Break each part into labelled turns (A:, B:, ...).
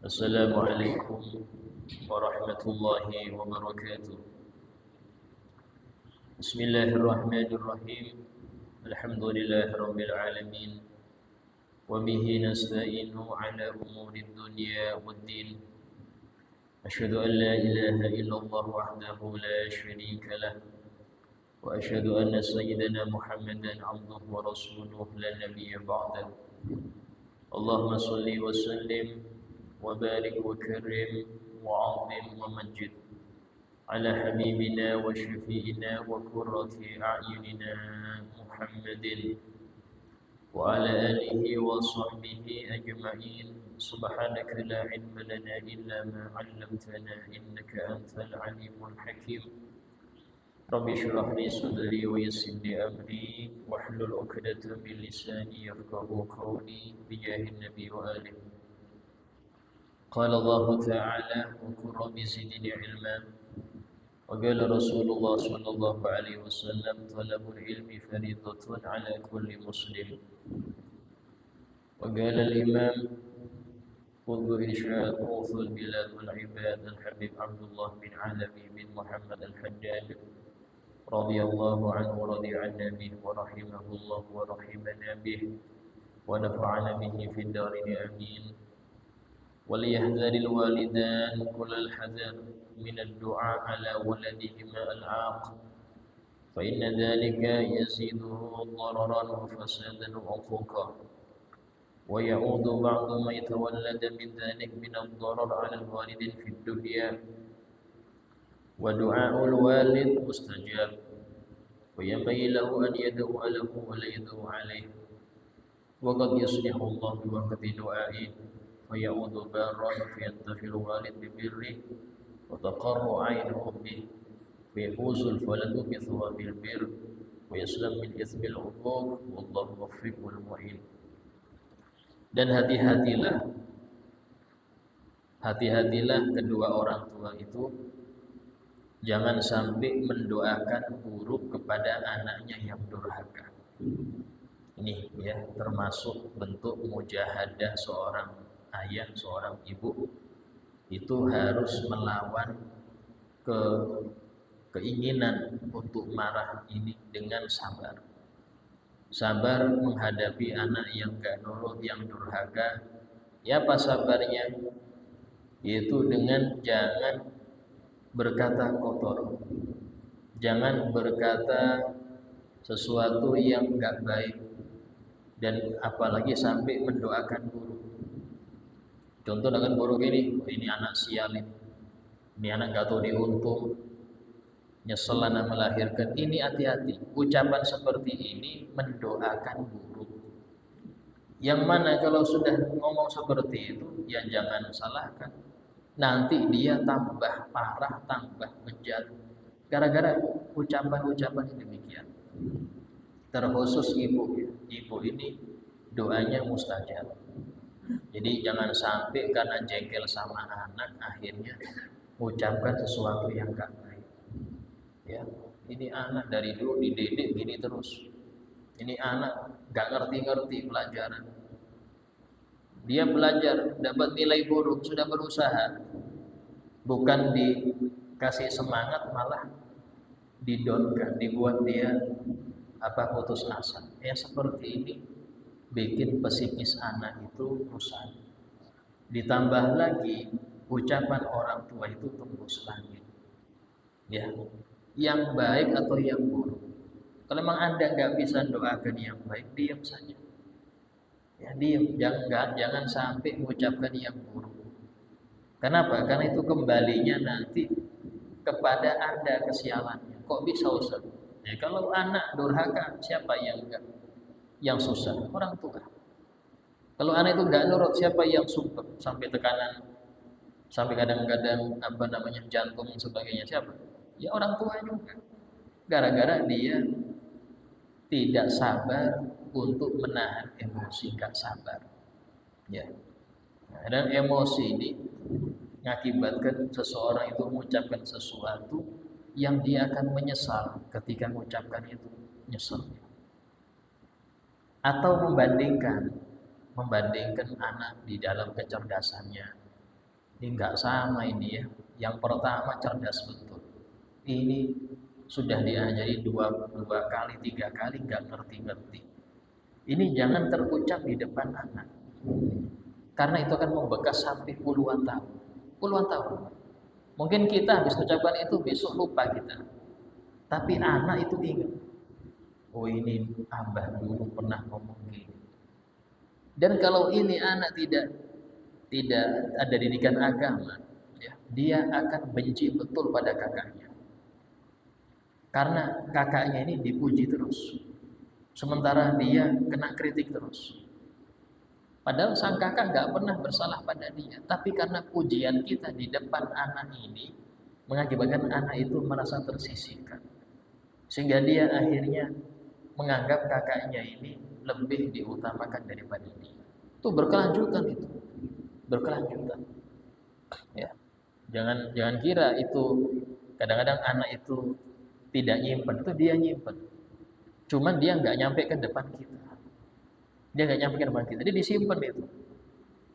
A: السلام عليكم ورحمة الله وبركاته. بسم الله الرحمن الرحيم. الحمد لله رب العالمين، وبه نستعين على أمور الدنيا والدين. أشهد أن لا إله إلا الله وحده لا شريك له، وأشهد أن سيدنا محمدا عبده ورسوله لا نبي بعده. اللهم صل وسلم وبارك وكرم وعظم ومجد على حبيبنا وشفيئنا وقرة أعيننا محمد وعلى آله وصحبه أجمعين. سبحانك لا علم لنا إلا ما علمتنا إنك أنت العليم الحكيم. رب اشرح لي صدري ويسر لي أمري واحلل عقدة من لساني يفقهوا قولي بجاه النبي وآله. قال الله تعالى: وقل رب زدني علما. وقال رسول الله صلى الله عليه وسلم: طلب العلم فريضة على كل مسلم. وقال الإمام قطب إرشاد غوث البلاد والعباد الحبيب عبد الله بن علوي بن محمد الحجاج رضي الله عنه ورضي عنا به ورحمه الله ورحمنا به ونفعنا به في الدارين آمين. وليحذر الوالدان كل الحذر من الدعاء على ولدهما العاق، فإن ذلك يزيده ضررا وفسادا وعقوقا، ويعود بعض ما يتولد من ذلك من الضرر على الوالد في الدنيا. ودعاء الوالد مستجاب، وينبغي له أن يدعو له ولا يدعو عليه، وقد يصلح الله بوقت دعائه فيعود بارا فينتفع الوالد ببره وتقر عينه به، فيفوز الولد بثواب البر ويسلم من إثم العقوق، والله موفق والمعين. Dan hati-hatilah kedua orang tua itu jangan sampai mendoakan buruk kepada anaknya yang durhaka. Ini ya termasuk bentuk mujahadah seorang ayah, seorang ibu itu harus melawan keinginan untuk marah ini dengan sabar. Sabar menghadapi anak yang gak nurut, yang durhaka. Ya apa sabarnya? Yaitu dengan jangan berkata kotor, jangan berkata sesuatu yang gak baik, dan apalagi sampai mendoakan buruk. Contoh dengan buruk ini anak sial ini anak gak tahu diuntung, nyesel anak melahirkan. Ini hati-hati, ucapan seperti ini mendoakan buruk. Yang mana kalau sudah ngomong seperti itu, ya jangan salahkan. Nanti dia tambah parah, tambah bejat gara-gara ucapan-ucapan demikian. Terkhusus ibu ini doanya mustajab. Jadi jangan sampai karena jengkel sama anak akhirnya mengucapkan sesuatu yang gak baik. Ya, ini anak dari dulu dididik gini terus. Ini anak gak ngerti-ngerti pelajaran. Dia belajar dapat nilai buruk, sudah berusaha, bukan dikasih semangat, malah didonkan, dibuat dia putus asa. Yang seperti ini bikin psikis anak itu rusak. Ditambah lagi ucapan orang tua itu tembus langit. Ya, yang baik atau yang buruk. Kalau memang Anda nggak bisa doakan yang baik, diam saja. Ya, diam, jangan sampai mengucapkan yang buruk. Kenapa? Karena itu kembalinya nanti kepada Anda kesialannya. Kok bisa Ustaz? Ya, kalau anak durhaka, siapa yang susah? Orang tua. Kalau anak itu nggak nurut, siapa yang sumpah sampai tekanan, sampai kadang-kadang jantung dan sebagainya, siapa? Ya orang tua juga. Gara-gara dia tidak sabar untuk menahan emosi, gak sabar. Ya. Dan emosi ini mengakibatkan seseorang itu mengucapkan sesuatu yang dia akan menyesal ketika mengucapkan itu, nyesal. Atau membandingkan anak di dalam kecerdasannya, Ini nggak sama ini ya. Yang pertama cerdas betul. Ini sudah diajari dua kali, 3 kali nggak ngerti-ngerti. Ini jangan terucap di depan anak. Karena itu akan membekas sampai puluhan tahun. Puluhan tahun. Mungkin kita habis ucapan itu besok lupa kita. Tapi anak itu ingat. Oh ini abah dulu pernah ngomong gini. Dan kalau ini anak tidak ada didikan agama, ya, dia akan benci betul pada kakaknya. Karena kakaknya ini dipuji terus. Sementara dia kena kritik terus. Padahal sang kakak nggak pernah bersalah pada dia. Tapi karena pujian kita di depan anak ini, mengakibatkan anak itu merasa tersisihkan. Sehingga dia akhirnya menganggap kakaknya ini lebih diutamakan daripada dia. Itu berkelanjutan itu. Berkelanjutan. Ya. Jangan kira itu kadang-kadang anak itu tidak nyimpen, itu dia nyimpen. Cuman dia nggak nyampe ke depan kita. Dia nggak nyampe ke depan kita. Dia disimpan itu.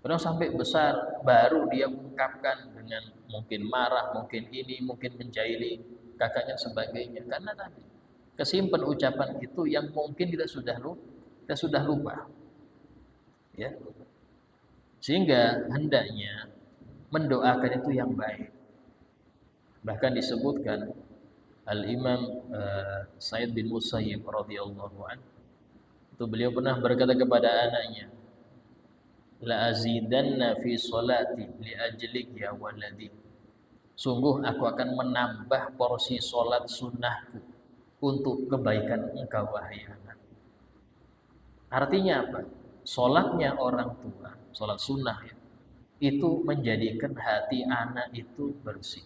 A: Padahal sampai besar baru dia ungkapkan dengan mungkin marah, mungkin ini, mungkin menjahili kakaknya sebagainya. Karena tadi kesimpan ucapan itu yang mungkin kita sudah lupa. Ya. Sehingga hendaknya mendoakan itu yang baik. Bahkan disebutkan Al-Imam Sa'id bin Musayyib radhiyallahu anhu, itu beliau pernah berkata kepada anaknya, la azidanna fi salati li ajlik ya waladi. Sungguh aku akan menambah porsi salat sunnahku untuk kebaikan engkau wahai anak. Artinya apa? Salatnya orang tua, salat sunnah ya, itu menjadikan hati anak itu bersih.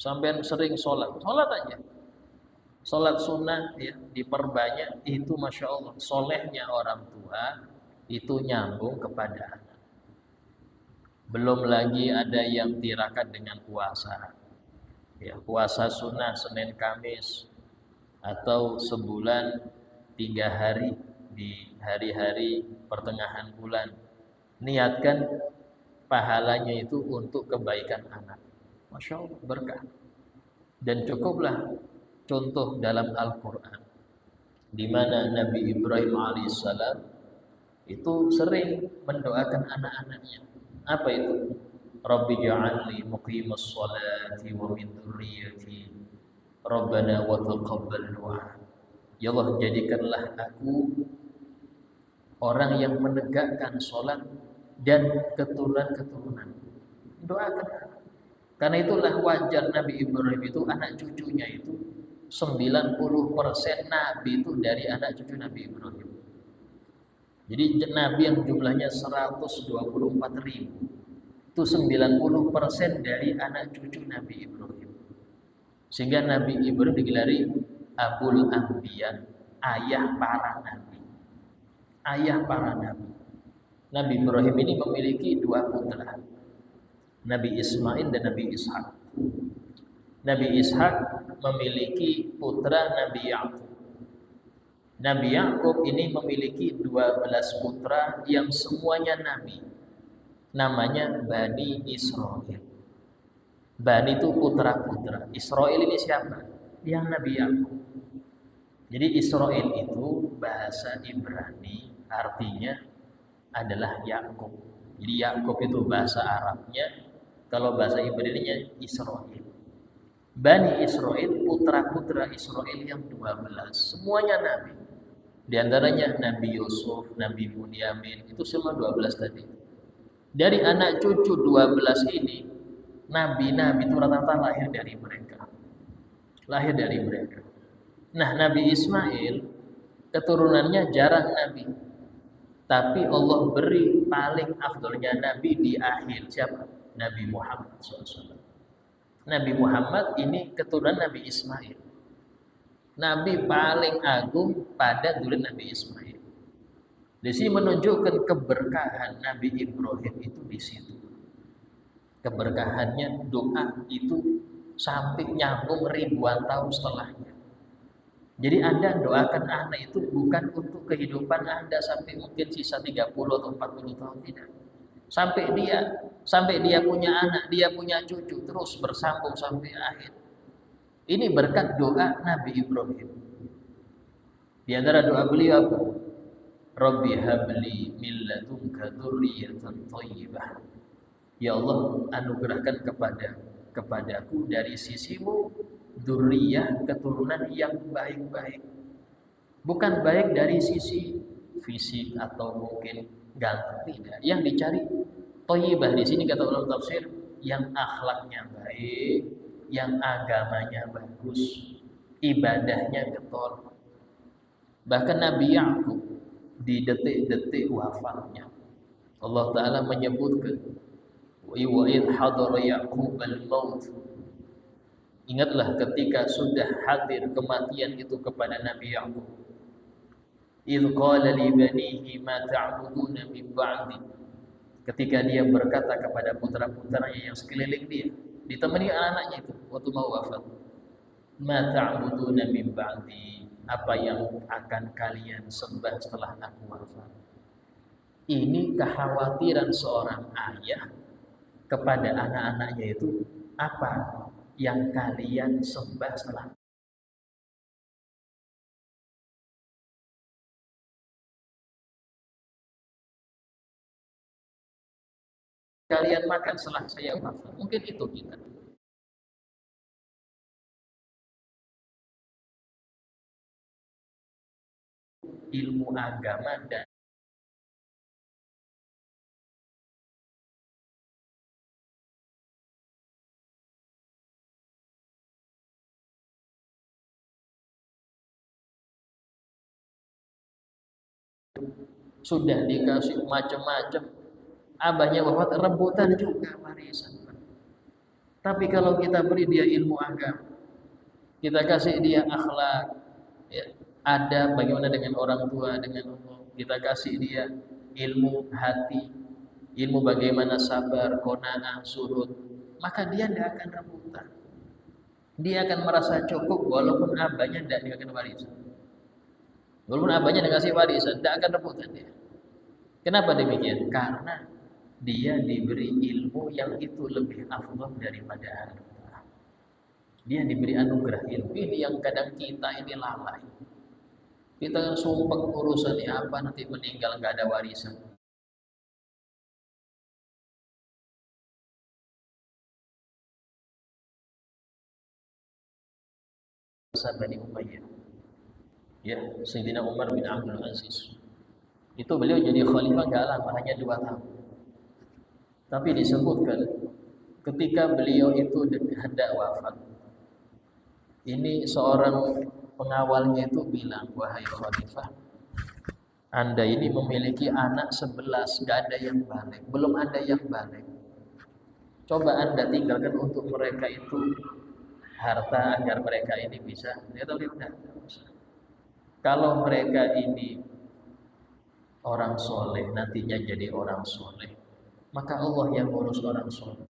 A: Sampai sering sholat aja. Sholat sunnah ya, diperbanyak, itu masya Allah. Solehnya orang tua itu nyambung kepada anak. Belum lagi ada yang tirakat dengan puasa. Ya, puasa sunnah Senin Kamis atau sebulan 3 hari di hari-hari pertengahan bulan. Niatkan pahalanya itu untuk kebaikan anak. Masya Allah, berkah. Dan cukuplah contoh dalam Al-Quran, di mana Nabi Ibrahim alaihissalam itu sering mendoakan anak-anaknya. Apa itu? Rabbi ja'alni muqimas sholati wa min dzurriyyati Rabbana wa taqabbal du'a. Ya Allah, jadikanlah aku orang yang menegakkan sholat dan keturunan-keturunan. Doakan. Karena itulah wajar Nabi Ibrahim itu anak cucunya itu 90% Nabi itu dari anak cucu Nabi Ibrahim. Jadi Nabi yang jumlahnya 124.000 itu 90% dari anak cucu Nabi Ibrahim. Sehingga Nabi Ibrahim digelari Abul Anbiya, ayah para nabi. Ayah para nabi. Nabi Ibrahim ini memiliki 2 putra, Nabi Ismail dan Nabi Ishak. Nabi Ishak memiliki putra Nabi Ya'qub. Nabi Ya'qub ini memiliki 12 putra yang semuanya nabi. Namanya Bani Israel. Bani itu putra-putra. Israel ini siapa? Yang Nabi Ya'qub. Jadi Israel itu bahasa Ibrani artinya adalah Ya'qub. Jadi Ya'qub itu bahasa Arabnya, kalau bahasa Ibraninya Israel. Bani Israel, putra-putra Israel yang 12, semuanya nabi. Di antaranya Nabi Yusuf, Nabi Bunyamin, itu semua 12 tadi. Dari anak cucu 12 ini, nabi-nabi itu rata-rata lahir dari mereka. Lahir dari mereka. Nah, Nabi Ismail keturunannya jarang nabi. Tapi Allah beri paling afdolnya nabi di akhir. Siapa? Nabi Muhammad SAW. Nabi Muhammad ini keturunan Nabi Ismail. Nabi paling agung pada dulu Nabi Ismail. Di sini menunjukkan keberkahan Nabi Ibrahim itu di situ. Keberkahannya doa itu sampai nyambung ribuan tahun setelahnya. Jadi Anda doakan anak itu bukan untuk kehidupan Anda sampai mungkin sisa 30 atau 40 tahun, tidak. sampai dia punya anak, dia punya cucu, terus bersambung sampai akhir. Ini berkat doa Nabi Ibrahim. Di antara doa beliau apa? Rabbi habli min ladunka dzurriyyatan thayyibah. Ya Allah, anugerahkan kepadaku dari sisimu dzurriyyah, keturunan yang baik-baik. Bukan baik dari sisi fisik atau mungkin ganteng, tidak. Yang dicari thayyibah di sini kata ulama tafsir, yang akhlaknya baik, yang agamanya bagus, ibadahnya getol. Bahkan Nabi Ya'qub di detik-detik wafatnya Allah Ta'ala menyebutkan wa idh hadara Ya'qub al-maut. Ingatlah ketika sudah hadir kematian itu kepada Nabi Ya'qub. Idh qala li banihi ma ta'buduna min ba'di. Ketika dia berkata kepada putra-putranya yang sekeliling dia, ditemani anak-anaknya itu waktu mau wafat. Ma ta'buduna min ba'di. Apa yang akan kalian sembah setelah aku wafat? Ini kekhawatiran seorang ayah kepada anak-anaknya itu, apa yang kalian sembah setelah kalian makan setelah saya wafat? Mungkin itu kita. Ilmu agama dan sudah dikasih macam-macam, abahnya wafat, rebutan juga warisan. Tapi kalau kita beri dia ilmu agama, kita kasih dia akhlak, ya, ada bagaimana dengan orang tua, dengan Allah, kita kasih dia ilmu hati, ilmu bagaimana sabar, qanaah, surut, maka dia tidak akan rebutan. Dia akan merasa cukup walaupun abahnya tidak dikasih warisan. Walaupun abahnya dikasih warisan, tidak akan rebutan dia. Kenapa demikian? Karena dia diberi ilmu yang itu lebih afdal daripada harta. Dia diberi anugerah ilmu. Ini yang kadang kita ini lalai. Kita sumpah urusan apa, nanti meninggal nggak ada warisan. Bani Umayyah. Ya, Sayyidina Umar bin Abdul Aziz. Itu beliau jadi khalifah nggak lama, hanya 2 tahun. Tapi disebutkan ketika beliau itu hendak wafat, ini seorang pengawalnya itu bilang, wahai khalifah, Anda ini memiliki anak 11, nggak ada yang balik, belum ada yang balik. Coba Anda tinggalkan untuk mereka itu harta agar mereka ini bisa. Dia tahu dia udah. Kalau mereka ini orang soleh, nantinya jadi orang soleh, maka Allah yang ngurus orang soleh.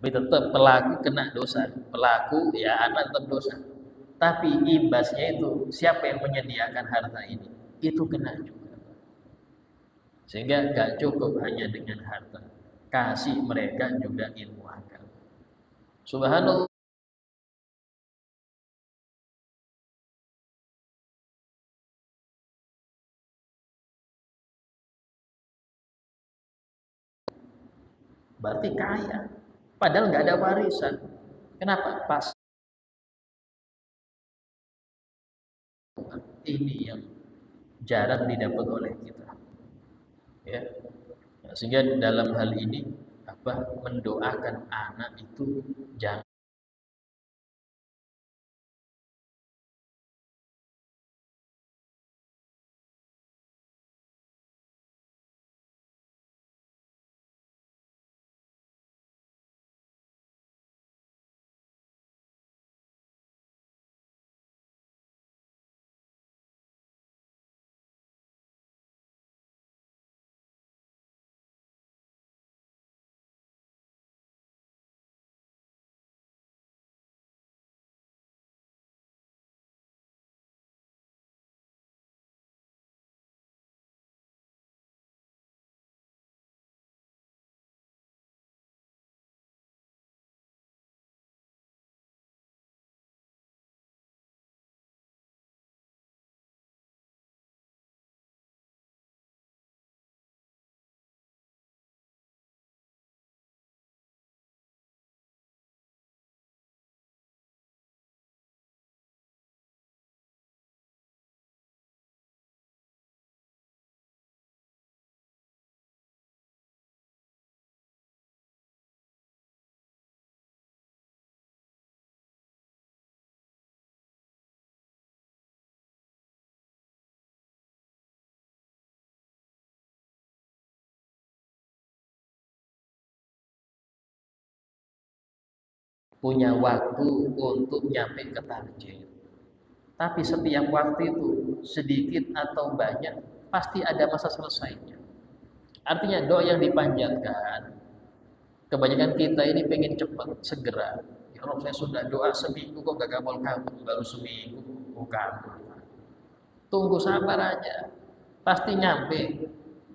A: Tapi tetap pelaku kena dosa. Pelaku ya anak tetap dosa. Tapi imbasnya itu siapa yang menyediakan harta ini? Itu kena juga. Sehingga gak cukup hanya dengan harta. Kasih mereka juga ilmu agama. Subhanallah. Berarti kaya. Padahal nggak ada warisan. Kenapa? Pas ini yang jarang didapat oleh kita. Ya. Sehingga dalam hal ini mendoakan anak itu jangan punya waktu untuk nyampe ke target. Tapi setiap waktu itu sedikit atau banyak pasti ada masa selesainya. Artinya doa yang dipanjatkan, kebanyakan kita ini pengen cepat, segera. Ya Allah, saya sudah doa seminggu kok gak kabul-kabul, baru seminggu kabul. Tunggu sabar aja, pasti nyampe.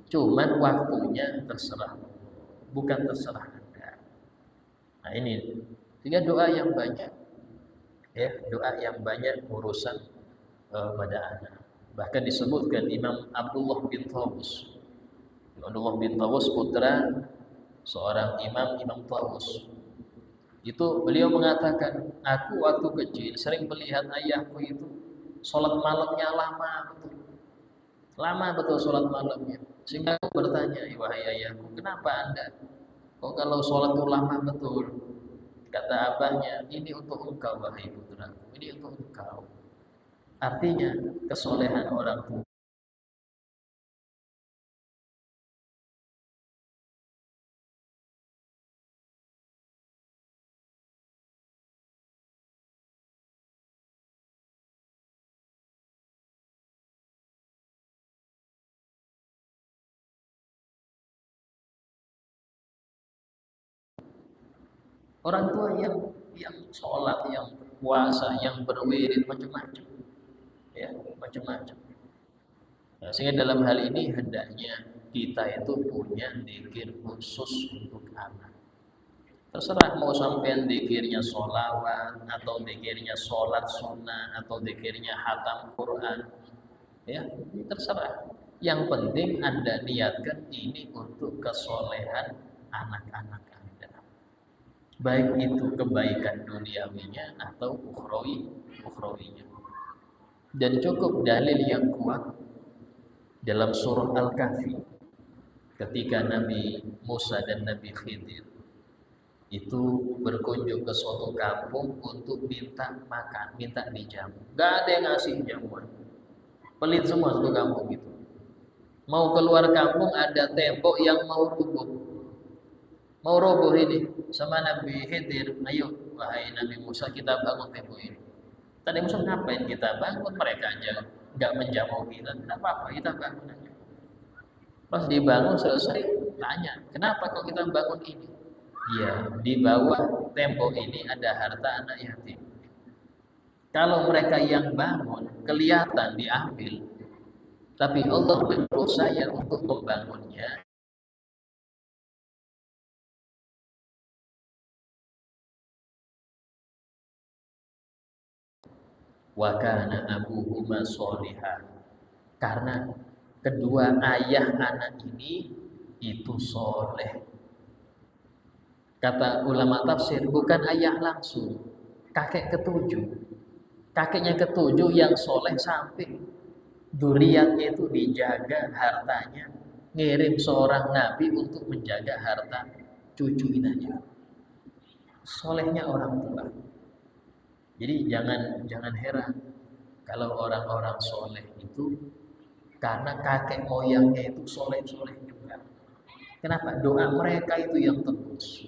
A: Cuman waktunya terserah, bukan terserah Anda. Nah ini, sehingga doa yang banyak, ya doa yang banyak urusan pada anak. Bahkan disebutkan Imam Abdullah bin Tawus. Abdullah bin Tawus putra seorang Imam Tawus. Itu beliau mengatakan, aku waktu kecil sering melihat ayahku itu sholat malamnya lama betul. Lama betul sholat malamnya. Sehingga aku bertanya, wahai ayahku, kenapa Anda? Kok kalau sholat itu lama betul? Kata abahnya, ini untuk engkau wahai putraku, ini untuk engkau. Artinya kesolehan orang tua. Orang tua yang sholat, yang puasa, yang berwirid macam-macam, ya macam-macam. Nah, sehingga dalam hal ini hendaknya kita itu punya zikir khusus untuk anak. Terserah mau sampean zikirnya sholawat atau zikirnya sholat sunnah atau zikirnya hatam Quran, ya terserah. Yang penting Anda niatkan ini untuk kesolehan anak-anak Anda. Baik itu kebaikan duniawinya atau ukhrawinya. Dan cukup dalil yang kuat dalam surah Al-Kahfi ketika Nabi Musa dan Nabi Khidir itu berkunjung ke suatu kampung untuk minta makan, minta dijamu. Gak ada yang ngasih jamuan. Pelit semua satu kampung itu. Mau keluar kampung ada tembok yang mau rubuh. Mau roboh ini sama Nabi Khidir, ayo wahai Nabi Musa kita bangun tembok ini. Tadi Musa ngapain kita bangun, mereka aja nggak menjamu kita, tidak apa-apa kita bangun aja. Pas dibangun selesai tanya, kenapa kok kita bangun ini? Ya, di bawah tembok ini ada harta anak yatim. Kalau mereka yang bangun kelihatan diambil, tapi Allah menyuruh saya untuk membangunnya. Wa kana abuhuma sholihah. Karena kedua ayah anak ini itu soleh. Kata ulama tafsir, bukan ayah langsung, kakek ketujuh. Kakeknya ketujuh yang soleh sampai dzurriyyatnya itu dijaga hartanya, ngirim seorang nabi untuk menjaga harta cucu aja. Solehnya orang tua. Jadi jangan heran kalau orang-orang soleh itu karena kakek moyangnya itu soleh-soleh juga. Kenapa? Doa mereka itu yang tembus.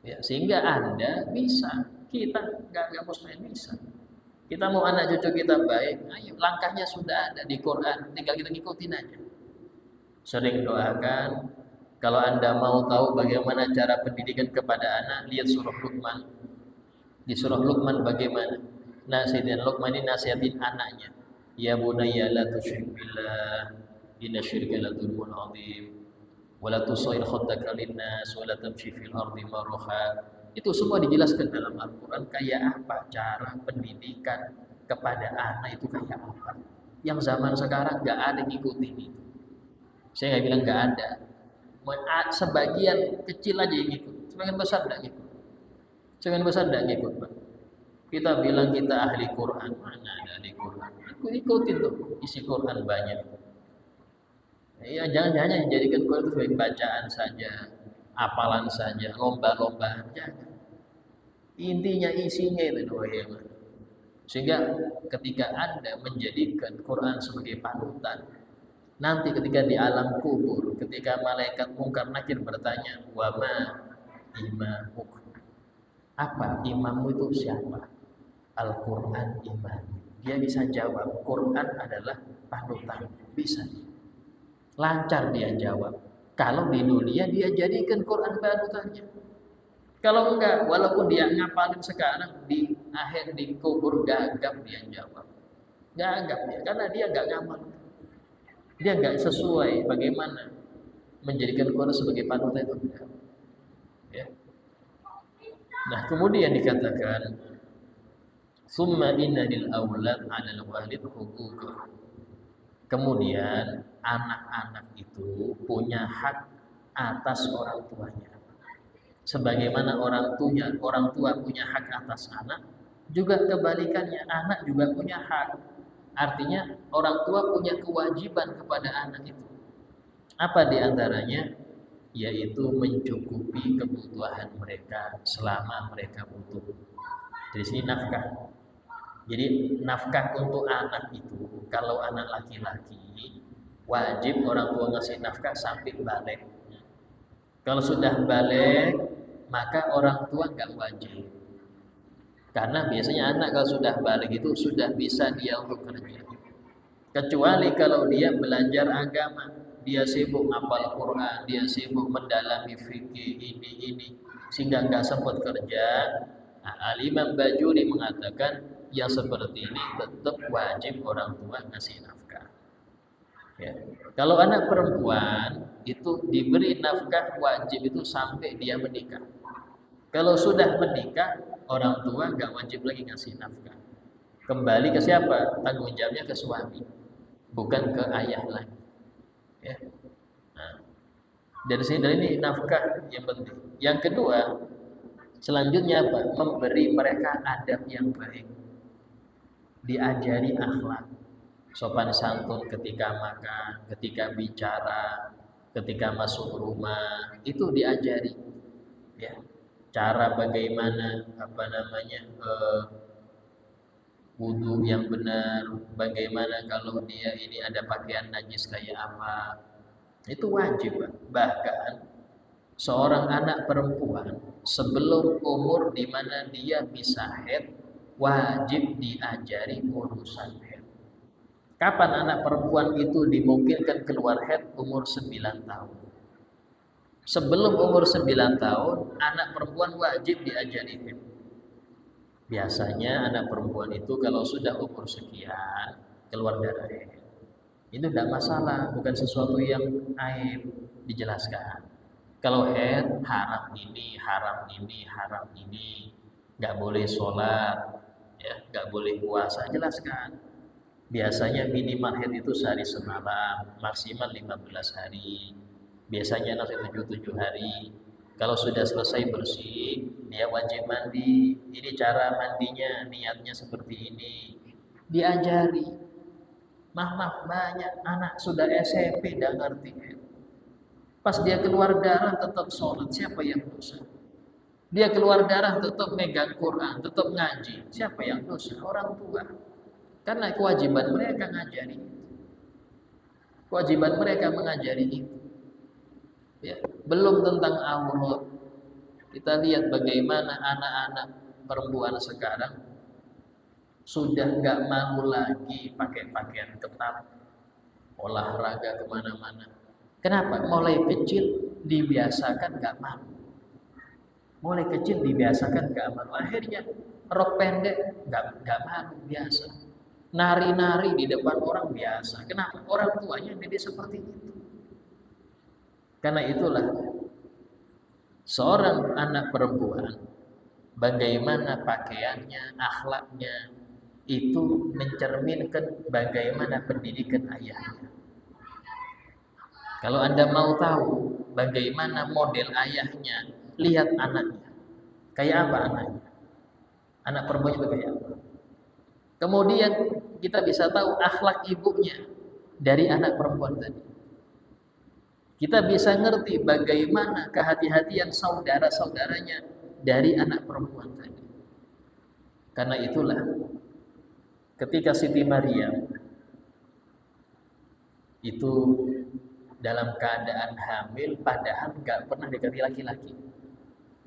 A: Ya, sehingga Anda bisa, kita nggak mustahil bisa. Kita mau anak cucu kita baik, ayo langkahnya sudah ada di Quran, tinggal kita ngikutin aja. Sering doakan. Kalau Anda mau tahu bagaimana cara pendidikan kepada anak, lihat surah Luqman. Di surah Luqman bagaimana? Sayyidina Luqman ini nasihatin anaknya. Ya bunayya la tusyrik billah, inna syirka la dzulmun 'adzim. Wala tusair khaddaka linnas wala tamshi fil ardi maraha. Itu semua dijelaskan dalam Al-Qur'an kayak apa cara pendidikan kepada anak itu kayak apa. Yang zaman sekarang enggak ada yang ngikutin itu. Saya enggak bilang enggak ada. Sebagian kecil aja yang ikut, sebagian besar enggak ngikut. Sebagian besar enggak ngikut, Pak. Kita bilang kita ahli Quran, mana ada ahli Quran? Ikutin tuh, isi Quran banyak. Ya jangan hanya jadikan Quran itu sebagai bacaan saja, hafalan saja, lomba-lombaan jangan. Intinya isinya itu doa yang sehingga ketika Anda menjadikan Quran sebagai panutan, nanti ketika di alam kubur, ketika malaikat mungkar nakir bertanya, wa ma imamuk, Apa? Imammu itu siapa? Al-Quran imam. Dia bisa jawab, Quran adalah panutan. Bisa. Lancar dia jawab. Kalau di dunia dia jadikan Quran panutannya. Kalau enggak, walaupun dia ngapalin sekarang, di akhir di kubur gagap dia jawab. Gagap dia, karena dia enggak ngamal. Dia enggak sesuai bagaimana menjadikan Quran sebagai panutan itu. Ya. Nah, kemudian dikatakan, summa inna lil aulad 'alal walid huquq. Kemudian anak-anak itu punya hak atas orang tuanya. Sebagaimana orang tua punya hak atas anak, juga kebalikannya anak juga punya hak. Artinya orang tua punya kewajiban kepada anak itu. Apa diantaranya? Yaitu mencukupi kebutuhan mereka selama mereka butuh. Dari sini nafkah. Jadi nafkah untuk anak itu, kalau anak laki-laki wajib orang tua ngasih nafkah sampai balik. Kalau sudah balik, maka orang tua nggak wajib. Karena biasanya anak kalau sudah balik itu sudah bisa dia untuk kerja. Kecuali kalau dia belajar agama, dia sibuk ngapal Quran, dia sibuk mendalami fikih ini, sehingga nggak sempat kerja. Nah, Al-Imam Bajuri mengatakan yang seperti ini tetap wajib orang tua ngasih nafkah. Ya. Kalau anak perempuan itu diberi nafkah wajib itu sampai dia menikah. Kalau sudah menikah, orang tua nggak wajib lagi ngasih nafkah. Kembali ke siapa? Tanggung jawabnya ke suami, bukan ke ayah lagi. Ya. Nah, dari ini nafkah yang penting. Yang kedua, selanjutnya apa? Memberi mereka adab yang baik. Diajari akhlak, sopan santun ketika makan, ketika bicara, ketika masuk rumah, itu diajari. Ya. Cara bagaimana wudu yang benar, bagaimana kalau dia ini ada pakaian najis kayak apa, itu wajib. Bahkan seorang anak perempuan sebelum umur di mana dia bisa haid, wajib diajari urusan haid. Kapan anak perempuan itu dimungkinkan keluar haid? Umur 9 tahun. Sebelum umur 9 tahun, anak perempuan wajib diajari haid. Biasanya anak perempuan itu kalau sudah umur sekian keluar darah haid. Itu tidak masalah, bukan sesuatu yang aib, dijelaskan. Kalau haid haram ini, nggak boleh sholat, ya, nggak boleh puasa, jelaskan. Biasanya minimal haid itu sehari semalam, maksimal 15 hari. Biasanya nanti 7 hari. Kalau sudah selesai bersih, dia wajib mandi. Ini cara mandinya, niatnya seperti ini. Diajari. Maaf banyak anak sudah SMP tidak ngerti. Pas dia keluar darah tetap sholat, siapa yang dosa? Dia keluar darah tetap megang Quran, tetap ngaji, siapa yang dosa? Orang tua. Karena kewajiban mereka ngajari. Kewajiban mereka mengajari itu. Ya, belum tentang aurat. Kita lihat bagaimana anak-anak perempuan sekarang sudah nggak mau lagi pakai pakaian ketat, olahraga kemana-mana. Kenapa? Mulai kecil dibiasakan nggak mau. Mulai kecil dibiasakan nggak mau. Akhirnya rok pendek nggak mau, biasa. Nari-nari di depan orang biasa. Kenapa? Orang tuanya didik seperti itu. Karena itulah seorang anak perempuan bagaimana pakaiannya, akhlaknya itu mencerminkan bagaimana pendidikan ayahnya. Kalau Anda mau tahu bagaimana model ayahnya, lihat anaknya. Kayak apa anaknya? Anak perempuan itu kayak apa? Kemudian kita bisa tahu akhlak ibunya dari anak perempuan tadi. Kita bisa ngerti bagaimana kehati-hatian saudara-saudaranya dari anak perempuan tadi. Karena itulah ketika Siti Maryam itu dalam keadaan hamil padahal nggak pernah dekati laki-laki.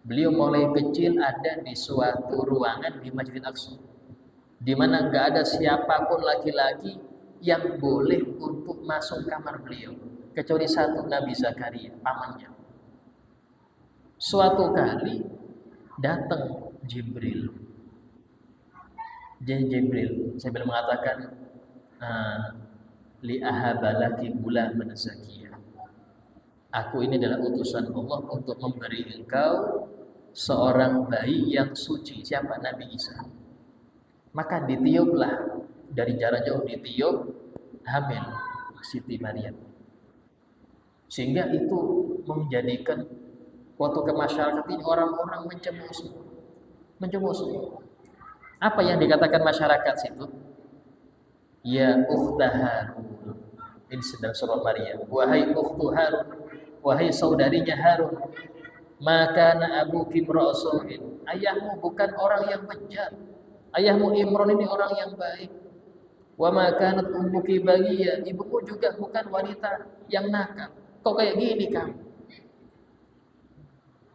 A: Beliau mulai kecil ada di suatu ruangan di Masjid Aqsa, di mana nggak ada siapapun laki-laki yang boleh untuk masuk kamar beliau kecuali satu, Nabi Zakaria, pamannya. Suatu kali datang Jibril. Jibril mengatakan, li ahabalaki gulaman zakiyah. Aku ini adalah utusan Allah untuk memberi engkau seorang bayi yang suci. Siapa? Nabi Isa. Maka ditiuplah, dari jarak jauh ditiup, hamil Siti Maryam. Sehingga itu menjadikan waktu ke masyarakat ini orang-orang mencemooh. Apa yang dikatakan masyarakat situ? Ya ukhta Harun. Ini sedang surah Maryam. Wahai ukhtu Harun, wahai saudarinya Harun, maka abuki imra'usuin. Ayahmu bukan orang yang bejat. Ayahmu Imran ini orang yang baik. Wa ma kanat ummuki baghiya. Ibumu juga bukan wanita yang nakal. Kok kayak gini kamu?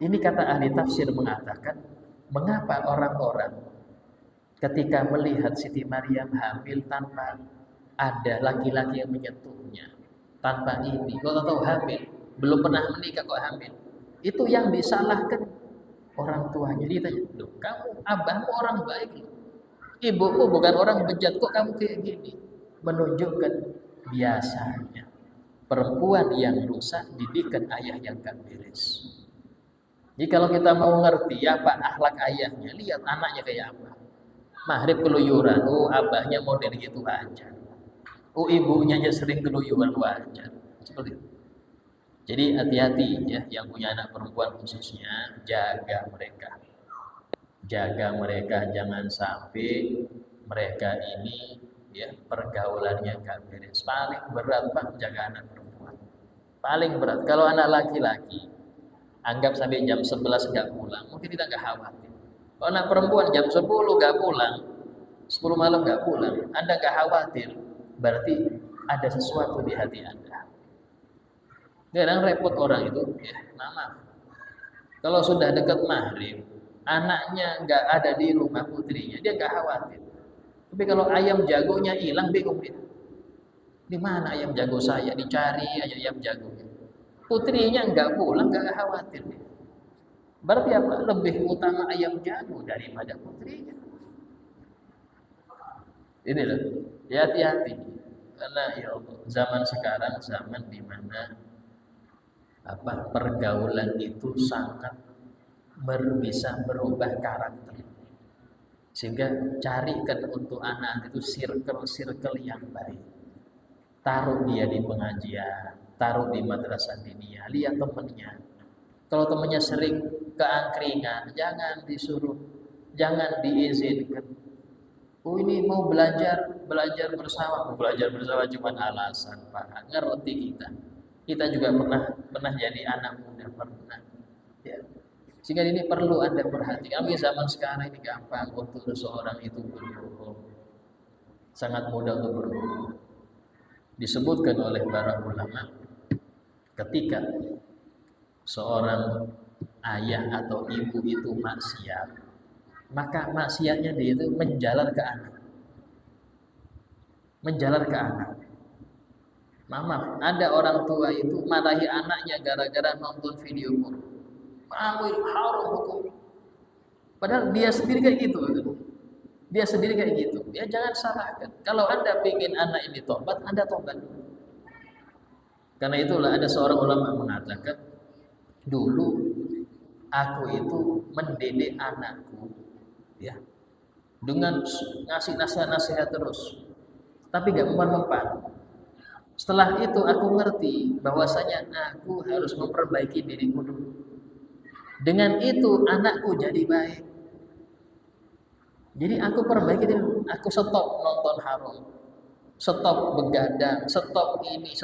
A: Ini kata ahli tafsir mengatakan, mengapa orang-orang ketika melihat Siti Maryam hamil tanpa ada laki-laki yang menyentuhnya, tanpa ini, kok tahu hamil, belum pernah menikah kok hamil. Itu yang disalahkan orang tuanya. Dia tanya, loh, kamu abahmu orang baik loh. Ibumu bukan orang bejat, kok kamu kayak gini? Menunjukkan biasanya perempuan yang rusak didikan ayah yang gak beres. Jadi kalau kita mau ngerti apa akhlak ayahnya, lihat anaknya kayak apa. Maghrib keluyuran, oh abahnya model gitu aja. Oh ibunya aja sering keluyuran, wajar. Seperti itu. Jadi hati-hati ya, yang punya anak perempuan khususnya, jaga mereka. Jaga mereka, jangan sampai mereka ini ya pergaulannya gak beres. Paling berat Pak jaga anak perempuan. Paling berat. Kalau anak laki-laki, anggap sampai jam 11 gak pulang, mungkin kita gak khawatir. Kalau anak perempuan jam 10 gak pulang, 10 malam gak pulang, Anda gak khawatir. Berarti ada sesuatu di hati Anda. Kadang repot orang itu, ya maaf. Kalau sudah dekat maghrib, anaknya nggak ada di rumah putrinya, dia nggak khawatir. Tapi kalau ayam jagonya hilang, bingung dia. Di mana ayam jago saya? Dicari aja ayam jagonya. Putrinya nggak pulang, nggak khawatir dia. Berarti apa? Lebih utama ayam jago daripada putrinya. Ini loh, ya hati-hati. Karena ya Allah, zaman sekarang zaman di mana pergaulan itu sangat bisa berubah karakter, sehingga carikan untuk anak itu circle yang baik. Taruh dia di pengajian, taruh di madrasah diniyah, lihat temannya. Kalau temannya sering keangkringan, jangan disuruh, jangan diizinkan. Oh ini mau belajar bersama cuma alasan Pak. Ngerti kita juga pernah jadi anak muda, pernah ya. Sehingga ini perlu Anda perhatikan. Tapi zaman sekarang ini gampang untuk seseorang itu berbohong, sangat mudah untuk berbohong. Disebutkan oleh para ulama, ketika seorang ayah atau ibu itu maksiat, maka maksiatnya dia itu menjalar ke anak. Maaf, ada orang tua itu marahi anaknya gara-gara nonton video porno. Haram hukum. Padahal dia sendiri kayak gitu. Ya jangan salahkan. Kalau Anda ingin anak ini tobat, Anda tobat dulu. Karena itulah ada seorang ulama mengatakan, dulu aku itu mendidik anakku ya dengan ngasih nasihat terus, tapi gak mempan-mempan. Setelah itu aku ngerti bahwasanya aku harus memperbaiki diriku dulu. Dengan itu anakku jadi baik. Jadi aku perbaiki dulu. Aku stop nonton haram, stop begadang, stop ini.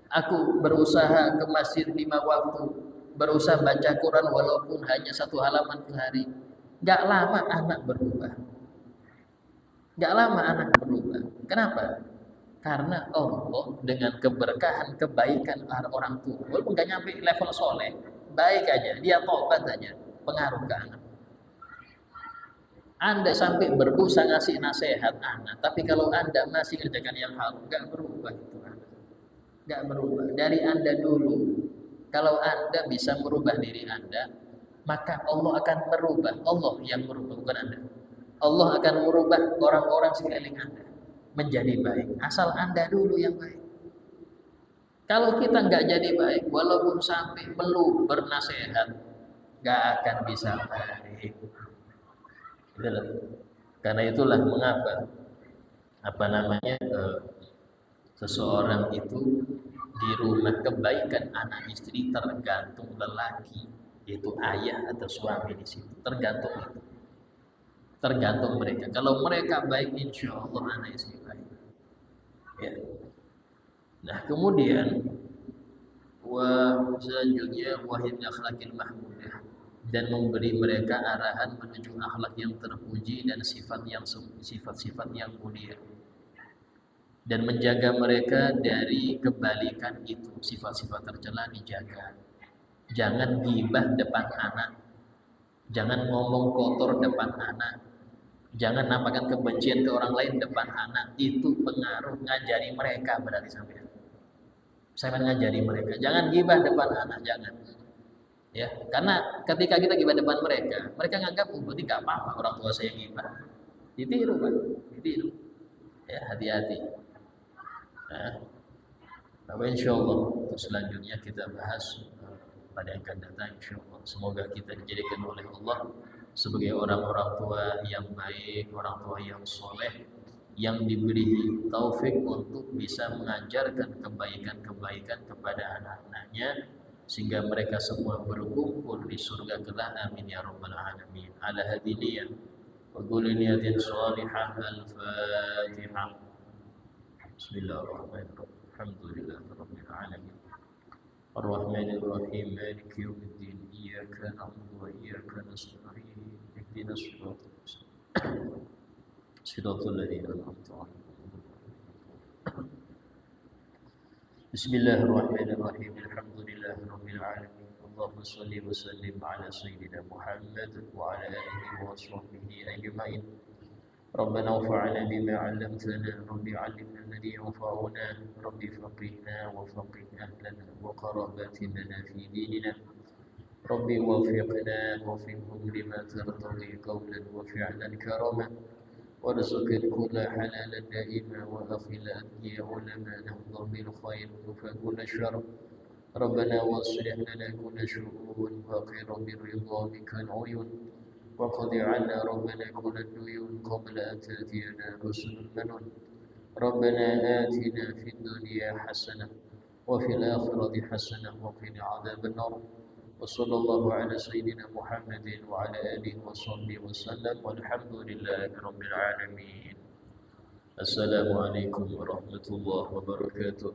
A: Aku berusaha ke masjid 5 waktu, berusaha baca Quran walaupun hanya 1 halaman per hari. Gak lama anak berubah. Kenapa? Karena Allah dengan keberkahan kebaikan orang tua, walaupun gak nyampe level soleh, baik aja, dia tobat aja, pengaruh ke anak. Anda sampai berbusa ngasih nasihat anak, tapi kalau Anda masih kerjakan yang haram, nggak berubah itu anak. Nggak berubah. Dari Anda dulu. Kalau Anda bisa merubah diri Anda, maka Allah akan merubah. Allah yang merubah, bukan Anda. Allah akan merubah orang-orang sekeliling Anda menjadi baik. Asal Anda dulu yang baik. Kalau kita nggak jadi baik, walaupun sampai perlu bernasihat, nggak akan bisa baik. Karena itulah mengapa seseorang itu di rumah kebaikan anak istri tergantung lelaki, yaitu ayah atau suami di situ. Tergantung mereka. Kalau mereka baik, insya Allah anak istri baik. Ya. Nah kemudian selanjutnya wahid akhlakil mahmudah, dan memberi mereka arahan menuju akhlak yang terpuji dan sifat-sifat yang mulia, dan menjaga mereka dari kebalikan itu, sifat-sifat tercela dijaga. Jangan gibah depan anak, jangan ngomong kotor depan anak, jangan nampakkan kebencian ke orang lain depan anak. Itu pengaruh ngajari mereka, berarti saya ngajari mereka, jangan gibah depan anak, jangan. Ya, karena ketika kita gibah depan mereka, mereka nganggap berarti nggak apa-apa orang tua saya gibah. Ditiru kan, ditiru. Ya, hati-hati. Nah, insya Allah selanjutnya kita bahas pada yang akan datang, insya Allah. Semoga kita dijadikan oleh Allah sebagai orang-orang tua yang baik, orang tua yang soleh, yang diberi taufik untuk bisa mengajarkan kebaikan-kebaikan kepada anak-anaknya, sehingga mereka semua berkumpul di surga kelak. Amin ya rabbal alamin. Ala hadiniyah wa kulli niyatin shalihah. Al-Fatihah. Bismillahirrahmanirrahim. Alhamdulillahirabbil alamin. Ar-Rahmanir Rahim. Maliki yaumiddin. Iyyaka na'budu wa iyyaka nasta'in. Ihdinas siratal mustaqim. Shiratal ladzina an'amta 'alaihim. Bismillahirrahmanirrahim. Alhamdulillahirabbil alamin. Allahumma shalli wa sallim ala sayyidina Muhammad wa ala alihi wa sahbihi ajma'in. Rabbana anfa'na bima 'allamtana, Rabbi 'allimna alladhi yanfa'una, Rabbi faqihna wa faqih ahlana wa qarabatina fi dinina. Rabbi wafiqna wa fihum lima tartadi qawlan wa fi'lan karama. وارزق الكل حلالا دائما وأخل أني علما نهضا بالخير وفكل شر. ربنا واصلح لنا كل شؤون وقر بالرضا بك العيون وقض عنا ربنا كل الديون قبل أن تأتينا رسل المنون. ربنا آتنا في الدنيا حسنة وفي الآخرة حسنة وقنا عذاب النار. وصلى الله على سيدنا محمد وعلى آله وصحبه وسلم والحمد لله رب العالمين. السلام عليكم ورحمة الله وبركاته.